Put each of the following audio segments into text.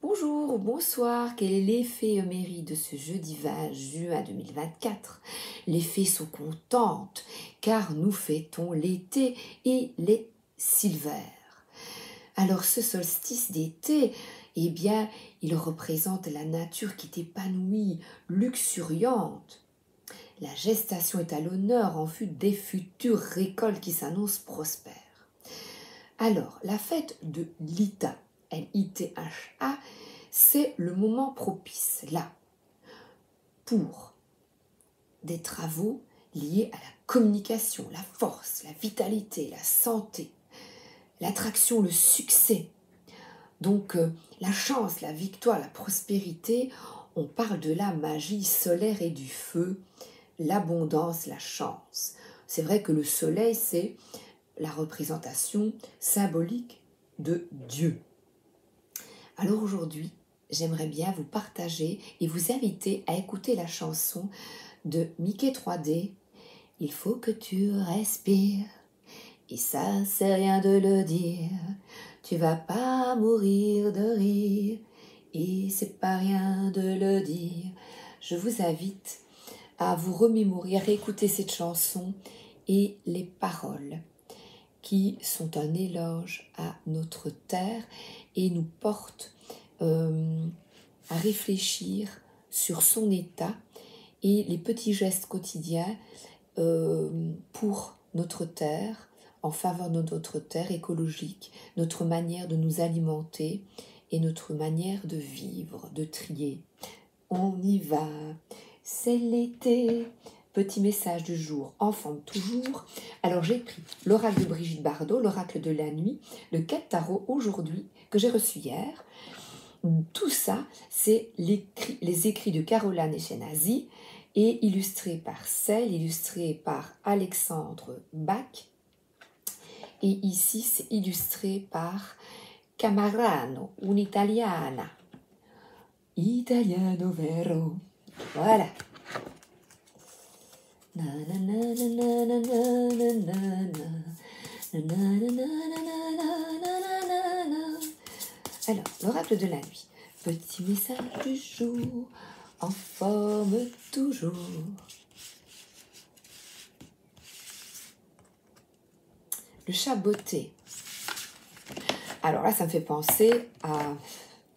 Bonjour ou bonsoir, quel est l'effet éphéméride de ce jeudi 20 juin 2024? Les fées sont contentes car nous fêtons l'été et les Silvères. Alors ce solstice d'été, eh bien, il représente la nature qui est épanouie, luxuriante. La gestation est à l'honneur en vue des futures récoltes qui s'annoncent prospères. Alors, la fête de l'Ita, L-I-T-H-A, c'est le moment propice, là, pour des travaux liés à la communication, la force, la vitalité, la santé, l'attraction, le succès. Donc, la chance, la victoire, la prospérité, on parle de la magie solaire et du feu, l'abondance, la chance. C'est vrai que le soleil, c'est la représentation symbolique de Dieu. Alors aujourd'hui, j'aimerais bien vous partager et vous inviter à écouter la chanson de Mickey 3D. Il faut que tu respires, et ça c'est rien de le dire. Tu vas pas mourir de rire, et c'est pas rien de le dire. Je vous invite à vous remémorer, à réécouter cette chanson et les paroles qui sont un éloge à notre terre et nous portent à réfléchir sur son état et les petits gestes quotidiens pour notre terre, en faveur de notre terre écologique, notre manière de nous alimenter et notre manière de vivre, de trier. On y va, c'est l'été. Petit message du jour, en forme toujours. Alors j'ai pris l'oracle de Brigitte Bardot, l'oracle de la nuit, le 4 tarot aujourd'hui, que j'ai reçu hier. Tout ça, c'est les écrits de Caroline Eskenazi et illustrés par Celle, illustrés par Alexandre Bach. Et ici, c'est illustré par Camarano, un'italiana. Italiano vero. Voilà. Alors, l'oracle de la nuit. Petit message du jour, en forme toujours. Le chat botté. Alors là, ça me fait penser à...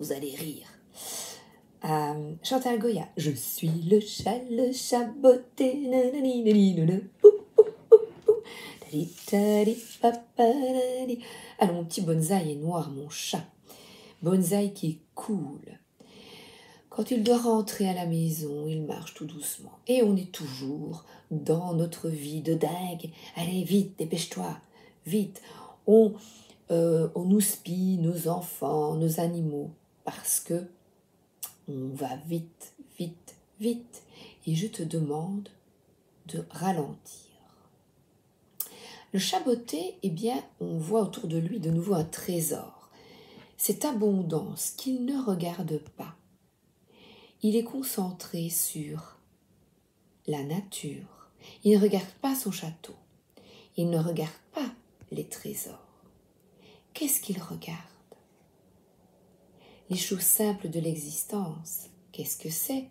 Vous allez rire. Chantal Goya. Je suis le chat botté. Alors, mon petit bonsaï est noir, mon chat. Bonsaï qui est cool. Quand il doit rentrer à la maison, il marche tout doucement. Et on est toujours dans notre vie de dingue. Allez, vite, dépêche-toi, vite. On houspille nos enfants, nos animaux, parce que on va vite, vite, vite. Et je te demande de ralentir. Le chat botté, eh bien, on voit autour de lui de nouveau un trésor. Cette abondance qu'il ne regarde pas. Il est concentré sur la nature. Il ne regarde pas son château. Il ne regarde pas les trésors. Qu'est-ce qu'il regarde? Les choses simples de l'existence. Qu'est-ce que c'est?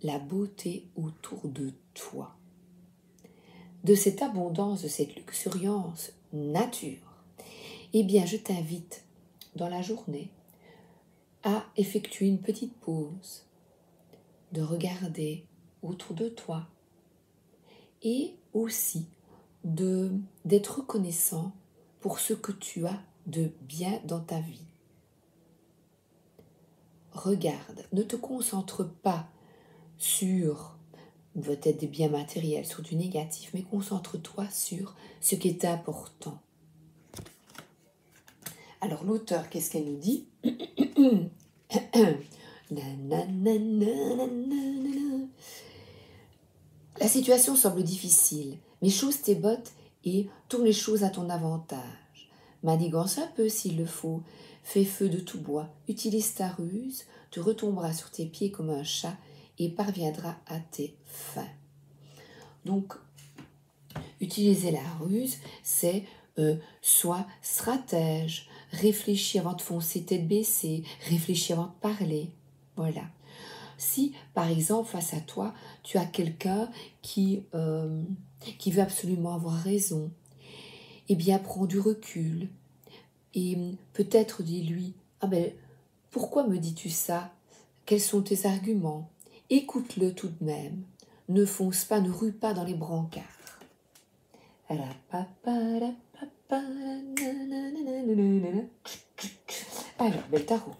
La beauté autour de toi. De cette abondance, de cette luxuriance nature. Eh bien, je t'invite dans la journée à effectuer une petite pause, de regarder autour de toi et aussi d'être reconnaissant pour ce que tu as de bien dans ta vie. Regarde, ne te concentre pas sur peut-être des biens matériels, sur du négatif, mais concentre-toi sur ce qui est important. Alors l'auteur, qu'est-ce qu'elle nous dit? La situation semble difficile, mais chausse tes bottes et tourne les choses à ton avantage. Manigance un peu s'il le faut, fais feu de tout bois, utilise ta ruse, tu retomberas sur tes pieds comme un chat et parviendras à tes fins. Donc, utiliser la ruse, c'est sois stratège, réfléchis avant de foncer tête baissée, réfléchis avant de parler. Voilà. Si, par exemple, face à toi, tu as quelqu'un qui veut absolument avoir raison, eh bien, prends du recul et peut-être dis-lui, « Ah ben, pourquoi me dis-tu ça? Quels sont tes arguments? » Écoute-le tout de même. Ne fonce pas, ne rue pas dans les brancards. Alors, bel tarot.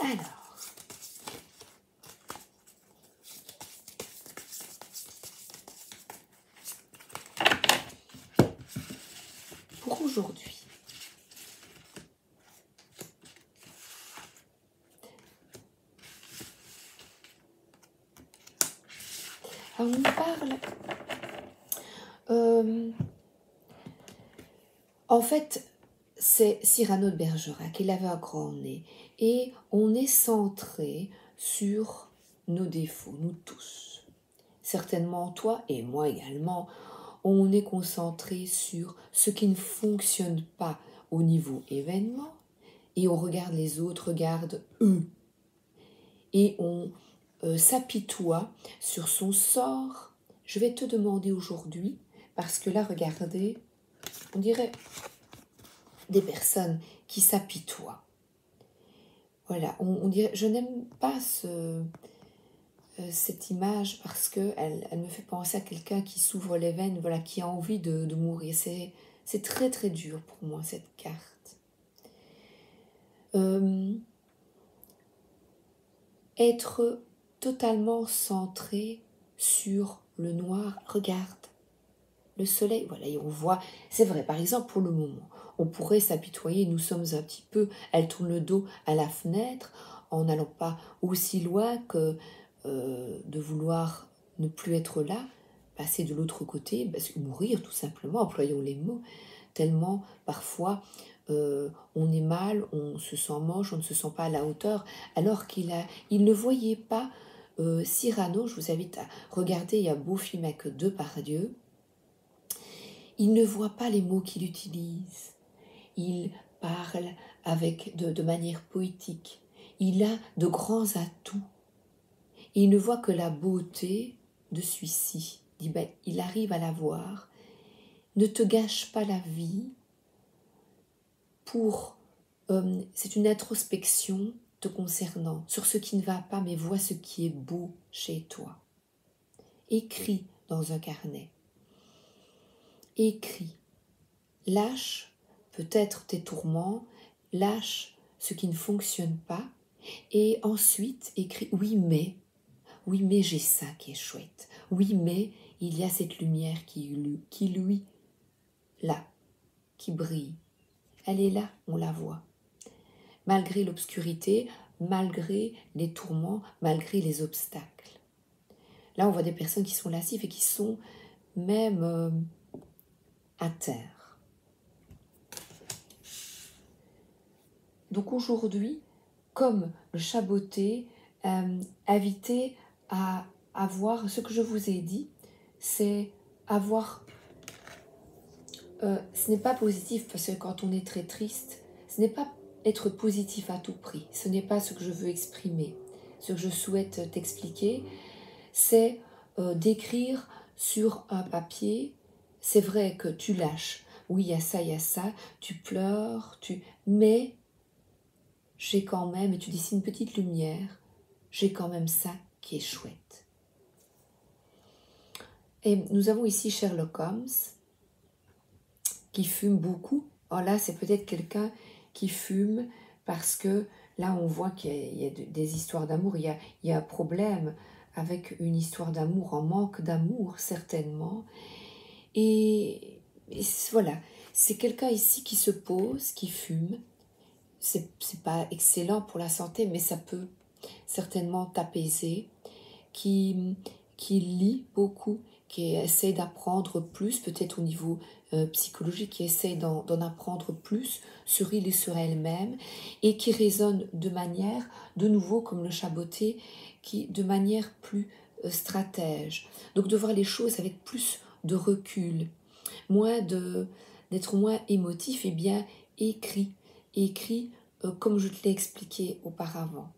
Alors, pour aujourd'hui, on nous parle. En fait, c'est Cyrano de Bergerac, il avait un grand nez, et on est centré sur nos défauts, nous tous. Certainement toi et moi également, on est concentré sur ce qui ne fonctionne pas au niveau événement, et on regarde les autres, regarde eux, et on s'apitoie sur son sort. Je vais te demander aujourd'hui, parce que là, regardez, on dirait des personnes qui s'apitoient. Voilà, on dirait, je n'aime pas cette image parce qu'elle me fait penser à quelqu'un qui s'ouvre les veines, voilà, qui a envie de mourir. C'est très très dur pour moi, cette carte. Être totalement centré sur le noir. Regarde, le soleil, voilà, et on voit, c'est vrai, par exemple, pour le moment, on pourrait s'apitoyer, nous sommes un petit peu, elle tourne le dos à la fenêtre, en n'allant pas aussi loin que de vouloir ne plus être là, passer de l'autre côté, mourir tout simplement, employons les mots, tellement parfois on est mal, on se sent moche, on ne se sent pas à la hauteur, alors il ne voyait pas Cyrano. Je vous invite à regarder, il y a un beau film avec Depardieu. Il ne voit pas les mots qu'il utilise, il parle avec de manière poétique, il a de grands atouts, et il ne voit que la beauté de celui-ci. Il arrive à la voir. Ne te gâche pas la vie c'est une introspection te concernant sur ce qui ne va pas, mais vois ce qui est beau chez toi. Écris dans un carnet. Écris. Lâche peut-être tes tourments, lâche ce qui ne fonctionne pas, et ensuite écris oui mais j'ai ça qui est chouette. Oui mais il y a cette lumière qui lui là, qui brille. Elle est là, on la voit. Malgré l'obscurité, malgré les tourments, malgré les obstacles. Là, on voit des personnes qui sont lascives et qui sont même à terre. Donc aujourd'hui, comme le chaboté, invité à avoir ce que je vous ai dit, c'est avoir... ce n'est pas positif parce que quand on est très triste, ce n'est pas être positif à tout prix. Ce n'est pas ce que je veux exprimer. Ce que je souhaite t'expliquer, c'est d'écrire sur un papier. C'est vrai que tu lâches. Oui, il y a ça, tu pleures, mais j'ai quand même, et tu dessines une petite lumière, j'ai quand même ça qui est chouette. Et nous avons ici Sherlock Holmes, qui fume beaucoup. Alors là, c'est peut-être quelqu'un qui fume parce que là, on voit qu'il y a des histoires d'amour. Il y a un problème avec une histoire d'amour, un manque d'amour, certainement. Et voilà, c'est quelqu'un ici qui se pose, qui fume. C'est pas excellent pour la santé, mais ça peut certainement t'apaiser. Qui lit beaucoup, qui essaie d'apprendre plus, peut-être au niveau psychologique, qui essaie d'en apprendre plus sur il et sur elle-même, et qui raisonne de manière, de nouveau comme le chaboté, de manière plus stratège. Donc de voir les choses avec plus de recul. d'être moins émotif, et bien écrit comme je te l'ai expliqué auparavant.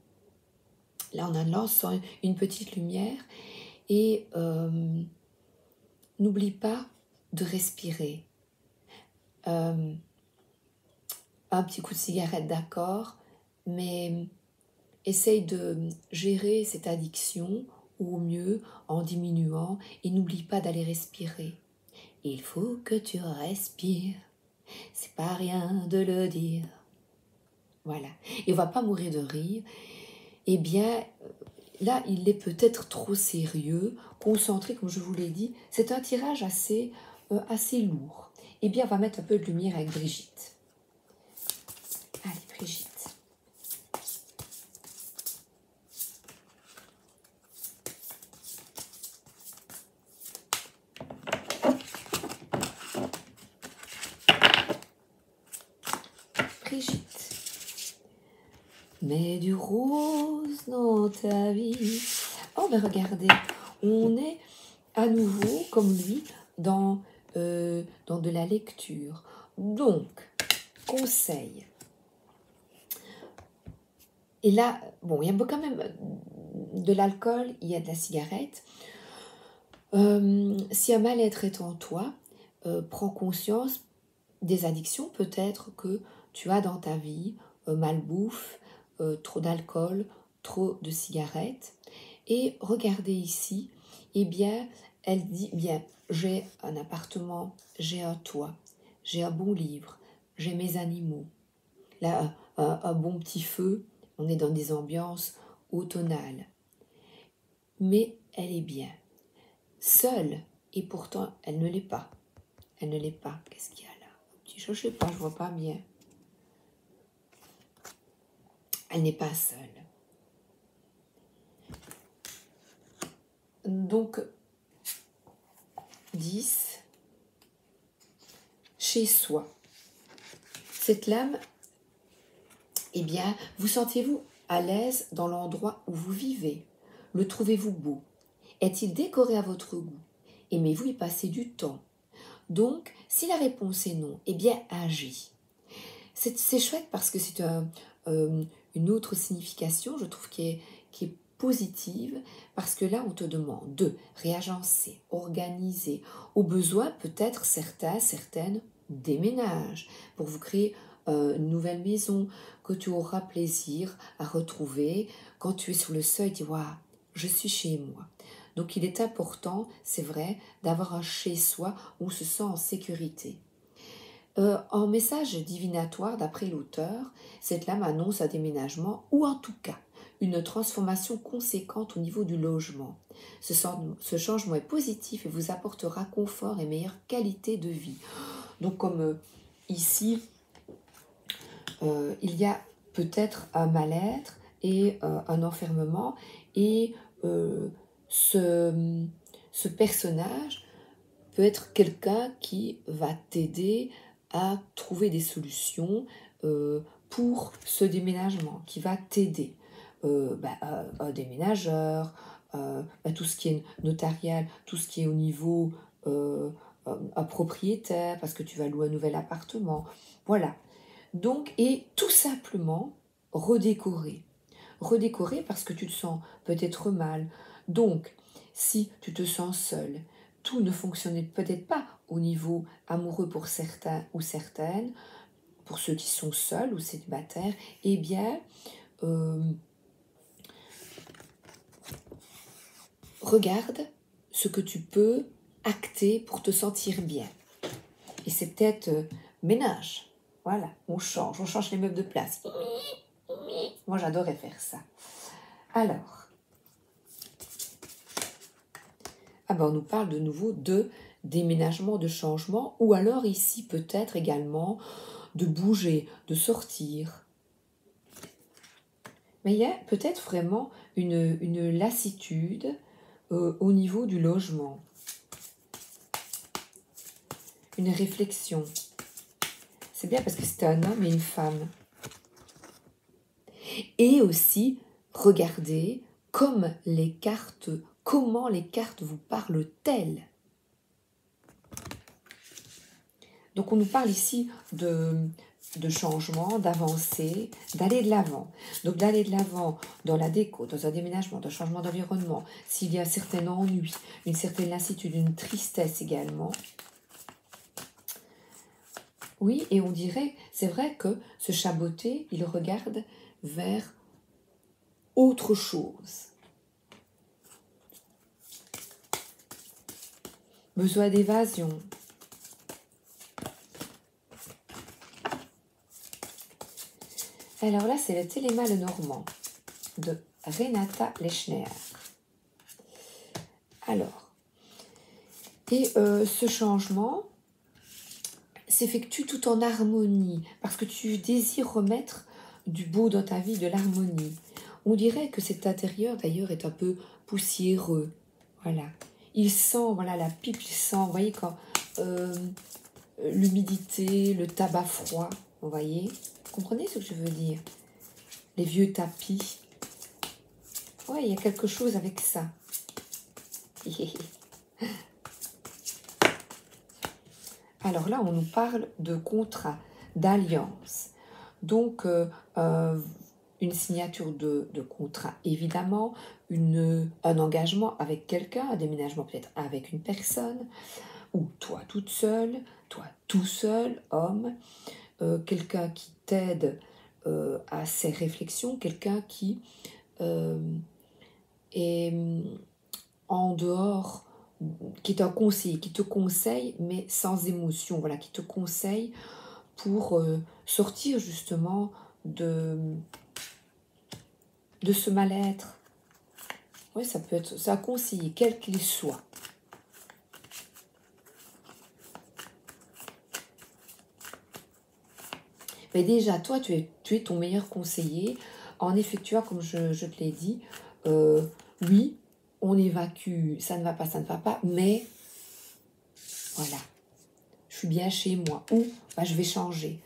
Là, on lance une petite lumière et n'oublie pas de respirer. Un petit coup de cigarette, d'accord, mais essaye de gérer cette addiction ou au mieux en diminuant et n'oublie pas d'aller respirer. Il faut que tu respires, c'est pas rien de le dire. Voilà, et on va pas mourir de rire. Eh bien, là, il est peut-être trop sérieux, concentré, comme je vous l'ai dit. C'est un tirage assez lourd. Eh bien, on va mettre un peu de lumière avec Brigitte. Allez, Brigitte. Brigitte. Mets du rose dans ta vie. Oh, ben regardez, on est à nouveau, comme lui, dans de la lecture. Donc, conseil. Et là, bon, il y a quand même de l'alcool, il y a de la cigarette. Si un mal-être est en toi, prends conscience des addictions peut-être que tu as dans ta vie, malbouffe, trop d'alcool, trop de cigarettes. Et regardez ici, eh bien, elle dit, bien, j'ai un appartement, j'ai un toit, j'ai un bon livre, j'ai mes animaux, là, un bon petit feu, on est dans des ambiances automnales. Mais elle est bien, seule, et pourtant elle ne l'est pas. Elle ne l'est pas. Qu'est-ce qu'il y a là? Je ne sais pas, je ne vois pas bien. Elle n'est pas seule. Donc, 10, chez soi. Cette lame, eh bien, vous sentez-vous à l'aise dans l'endroit où vous vivez? Le trouvez-vous beau? Est-il décoré à votre goût? Aimez-vous y passer du temps? Donc, si la réponse est non, eh bien, agis. C'est chouette parce que c'est une autre signification, je trouve, qui est positive, parce que là, on te demande de réagencer, organiser, au besoin, peut-être certaines déménagent pour vous créer une nouvelle maison que tu auras plaisir à retrouver quand tu es sur le seuil, tu dis waouh, je suis chez moi. Donc il est important, c'est vrai, d'avoir un chez-soi où on se sent en sécurité. En message divinatoire, d'après l'auteur, cette lame annonce un déménagement ou en tout cas une transformation conséquente au niveau du logement. Ce changement est positif et vous apportera confort et meilleure qualité de vie. Donc comme ici, il y a peut-être un mal-être et un enfermement et ce personnage peut être quelqu'un qui va t'aider à trouver des solutions pour ce déménagement, qui va t'aider. Un déménageur, tout ce qui est notarial, tout ce qui est au niveau un propriétaire, parce que tu vas louer un nouvel appartement. Voilà. Donc, et tout simplement redécorer. Redécorer parce que tu te sens peut-être mal. Donc, si tu te sens seul, tout ne fonctionnait peut-être pas au niveau amoureux pour certains ou certaines, pour ceux qui sont seuls ou célibataires, eh bien, regarde ce que tu peux acter pour te sentir bien. Et c'est peut-être ménage. Voilà, on change les meubles de place. Moi, j'adorais faire ça. Alors, on nous parle de nouveau de déménagement, de changement, ou alors ici peut-être également de bouger, de sortir. Mais il y a peut-être vraiment une lassitude au niveau du logement. Une réflexion. C'est bien parce que c'est un homme et une femme. Et aussi, regardez comment les cartes vous parlent-elles. Donc on nous parle ici de changement, d'avancer, d'aller de l'avant. Donc d'aller de l'avant dans la déco, dans un déménagement, dans un changement d'environnement, s'il y a un certain ennui, une certaine lassitude, une tristesse également. Oui, et on dirait, c'est vrai que ce chaboté, il regarde vers autre chose. Besoin d'évasion. Alors là, c'est le Téléma le Normand de Renata Lechner. Alors, et ce changement s'effectue tout en harmonie, parce que tu désires remettre du beau dans ta vie, de l'harmonie. On dirait que cet intérieur, d'ailleurs, est un peu poussiéreux. Voilà. Il sent, voilà, la pipe, il sent, vous voyez, quand l'humidité, le tabac froid, vous voyez. Vous comprenez ce que je veux dire? Les vieux tapis. Ouais, il y a quelque chose avec ça. Alors là, on nous parle de contrat, d'alliance. Donc, une signature de contrat, évidemment, un engagement avec quelqu'un, un déménagement peut-être avec une personne, ou toi toute seule, toi tout seul, homme, quelqu'un qui t'aide à ses réflexions, quelqu'un qui est en dehors, qui est un conseiller, qui te conseille, mais sans émotion, voilà, qui te conseille pour sortir justement de ce mal-être. Oui, ça peut être un conseiller, quel qu'il soit. Mais déjà, toi, tu es ton meilleur conseiller en effectuant, comme je te l'ai dit, oui, on évacue, ça ne va pas, mais voilà, je suis bien chez moi, ou bah, je vais changer.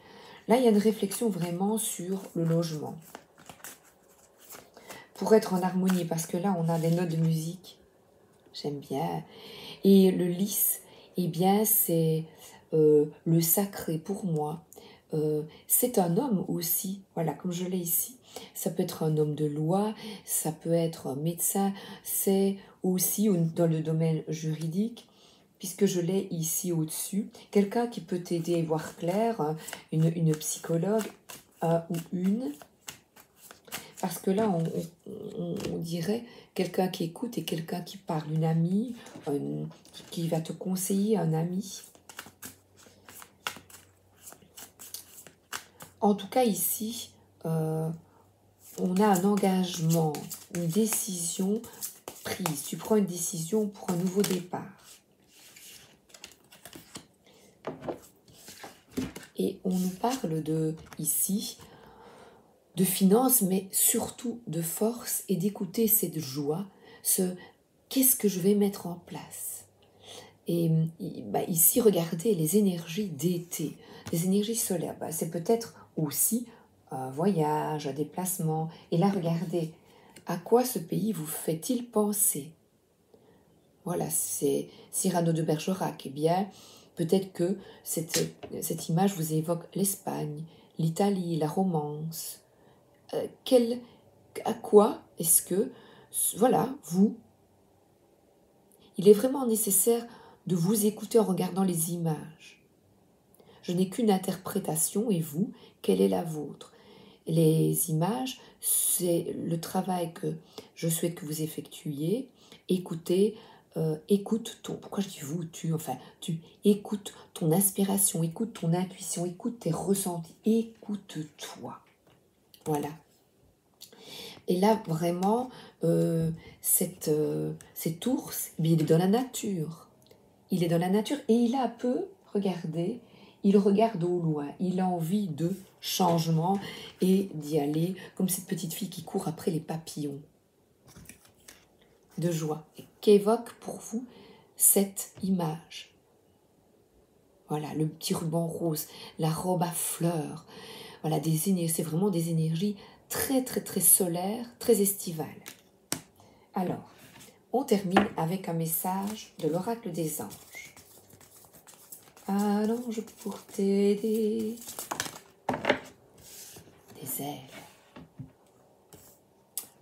Là, il y a une réflexion vraiment sur le logement. Pour être en harmonie, parce que là, on a des notes de musique, j'aime bien. Et le lys, eh bien, c'est le sacré pour moi. C'est un homme aussi, voilà, comme je l'ai ici. Ça peut être un homme de loi, ça peut être un médecin, c'est aussi dans le domaine juridique, puisque je l'ai ici au-dessus. Quelqu'un qui peut t'aider à voir clair, hein, une psychologue ou une. Parce que là, on dirait quelqu'un qui écoute et quelqu'un qui parle, une amie, qui va te conseiller, un ami. En tout cas, ici, on a un engagement, une décision prise. Tu prends une décision pour un nouveau départ. Et on nous parle ici, de finances, mais surtout de force et d'écouter cette joie, qu'est-ce que je vais mettre en place. Et bah, ici, regardez les énergies d'été, les énergies solaires. Bah, c'est peut-être aussi un voyage, un déplacement. Et là, regardez, à quoi ce pays vous fait-il penser? Voilà, c'est Cyrano de Bergerac. Eh bien, peut-être que cette image vous évoque l'Espagne, l'Italie, la romance. À quoi est-ce que, voilà, il est vraiment nécessaire de vous écouter en regardant les images. Je n'ai qu'une interprétation et vous, quelle est la vôtre? Les images, c'est le travail que je souhaite que vous effectuiez. Écoutez, écoute pourquoi je dis vous, tu écoutes ton inspiration, écoute ton intuition, écoute tes ressentis, écoute-toi. Voilà. Et là, vraiment, cet ours, il est dans la nature. Il est dans la nature et il a peu, regardez, il regarde au loin. Il a envie de changement et d'y aller, comme cette petite fille qui court après les papillons. De joie. Et qu'évoque pour vous cette image? Voilà, le petit ruban rose, la robe à fleurs. Voilà, c'est vraiment des énergies très, très, très solaires, très estivales. Alors, on termine avec un message de l'oracle des anges. un ange pour t'aider. Des ailes.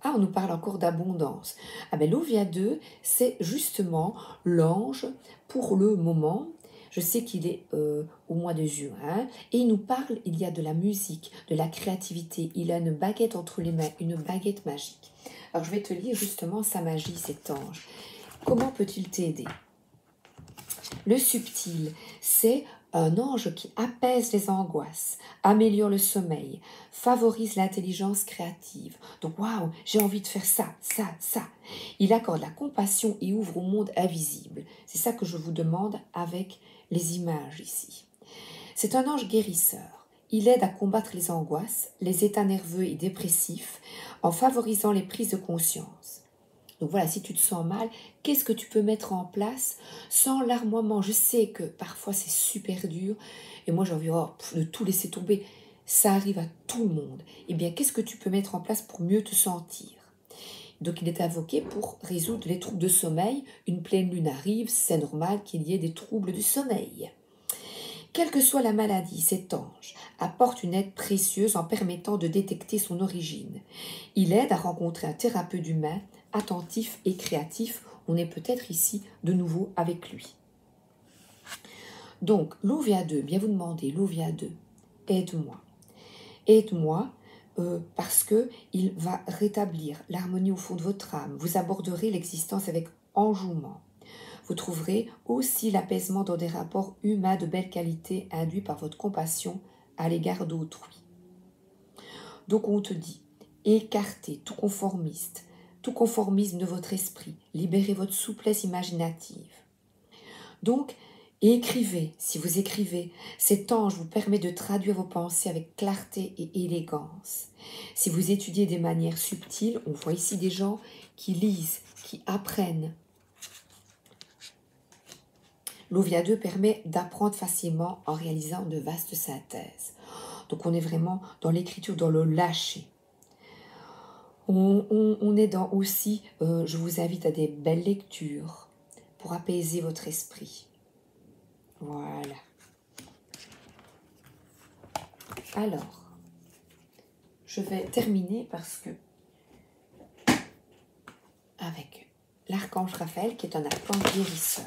Ah, on nous parle encore d'abondance. Ah ben l'Ouvia 2, c'est justement l'ange pour le moment. Je sais qu'il est au mois de juin et il nous parle, il y a de la musique, de la créativité. Il a une baguette entre les mains, une baguette magique. Alors je vais te lire justement sa magie, cet ange. Comment peut-il t'aider? Le subtil, c'est un ange qui apaise les angoisses, améliore le sommeil, favorise l'intelligence créative. Donc, waouh, j'ai envie de faire ça, ça, ça. Il accorde la compassion et ouvre au monde invisible. C'est ça que je vous demande avec les images ici. C'est un ange guérisseur. Il aide à combattre les angoisses, les états nerveux et dépressifs, en favorisant les prises de conscience. Donc voilà, si tu te sens mal, qu'est-ce que tu peux mettre en place sans larmoiement? Je sais que parfois c'est super dur et moi j'ai envie de tout laisser tomber. Ça arrive à tout le monde. Eh bien, qu'est-ce que tu peux mettre en place pour mieux te sentir? Donc il est invoqué pour résoudre les troubles de sommeil. Une pleine lune arrive, c'est normal qu'il y ait des troubles du sommeil. Quelle que soit la maladie, cet ange apporte une aide précieuse en permettant de détecter son origine. Il aide à rencontrer un thérapeute humain attentif et créatif. On est peut-être ici de nouveau avec lui. Donc, l'Ouvia 2, bien vous demandez, l'Ouvia 2, aide-moi. Aide-moi parce qu'il va rétablir l'harmonie au fond de votre âme. Vous aborderez l'existence avec enjouement. Vous trouverez aussi l'apaisement dans des rapports humains de belle qualité induits par votre compassion à l'égard d'autrui. Donc on te dit, écartez tout conformisme de votre esprit, libérez votre souplesse imaginative. Donc, écrivez, si vous écrivez, cet ange vous permet de traduire vos pensées avec clarté et élégance. Si vous étudiez des manières subtiles, on voit ici des gens qui lisent, qui apprennent. L'Ouvia 2 permet d'apprendre facilement en réalisant de vastes synthèses. Donc on est vraiment dans l'écriture, dans le lâcher. On est dans aussi, je vous invite à des belles lectures pour apaiser votre esprit. Voilà. Alors, je vais terminer parce que avec l'archange Raphaël qui est un archange guérisseur.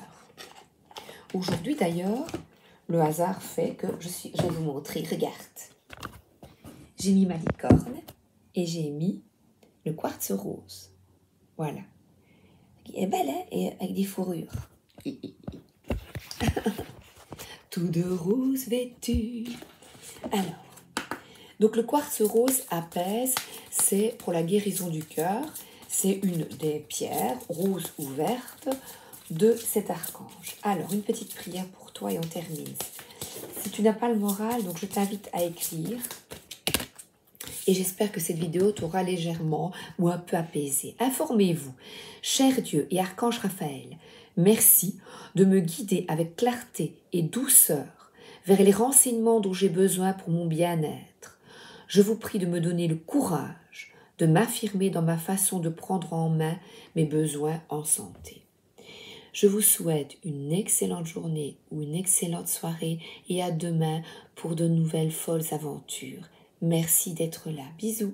Aujourd'hui d'ailleurs, le hasard fait que je vais vous montrer, regarde. J'ai mis ma licorne et j'ai mis le quartz rose. Voilà. Elle est belle, hein, et avec des fourrures. Tout de rose vêtu. Alors, donc le quartz rose apaise, c'est pour la guérison du cœur. C'est une des pierres, rose ou verte, de cet archange. Alors, une petite prière pour toi et on termine. Si tu n'as pas le moral, donc je t'invite à écrire. Et j'espère que cette vidéo t'aura légèrement ou un peu apaisé. Informez-vous, cher Dieu et archange Raphaël, merci de me guider avec clarté et douceur vers les renseignements dont j'ai besoin pour mon bien-être. Je vous prie de me donner le courage de m'affirmer dans ma façon de prendre en main mes besoins en santé. Je vous souhaite une excellente journée ou une excellente soirée et à demain pour de nouvelles folles aventures. Merci d'être là. Bisous.